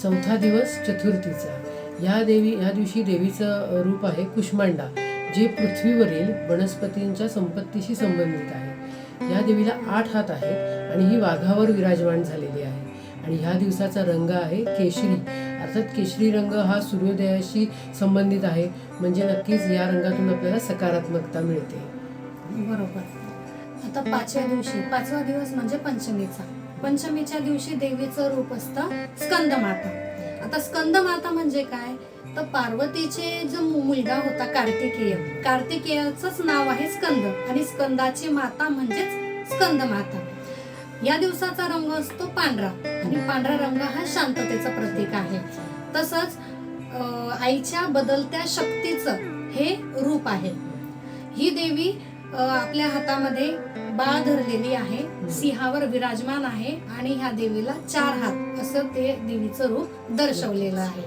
चौथा दिवस चतुर्थीचा. या दिवशी देवीचं रूप आहे कुष्मांडा, जे पृथ्वीवरील वनस्पतींच्या संपत्तीशी संबंधित आहे. या देवीला 8 हात आहेत आणि ही वाघावर विराजमान झालेली आहे. आणि ह्या दिवसाचा रंग आहे केशरी, अर्थात केशरी रंग हा सूर्योदयाशी संबंधित आहे, म्हणजे नक्कीच या रंगातून आपल्याला सकारात्मकता मिळते. बरोबर. आता पाचवा दिवस म्हणजे पंचमीच्या दिवशी देवीचं रूप असतं स्कंदमाता. आता स्कंदमाता म्हणजे काय, तर पार्वतीचे जो मुलगा होता कार्तिकेयचंच नाव आहे स्कंद, आणि स्कंदाची माता म्हणजेच स्कंदमाता. या दिवसाचा रंग असतो पांढरा, आणि पांढरा रंग हा शांततेचं प्रतीक आहे. तसंच आईच्या बदलत्या शक्तीचं हे रूप आहे. ही देवी आपल्या हातामध्ये बाळ धरलेली आहे, सिंहावर विराजमान आहे, आणि ह्या देवीला 4 हात असं ते देवीचं रूप दर्शवलेलं आहे.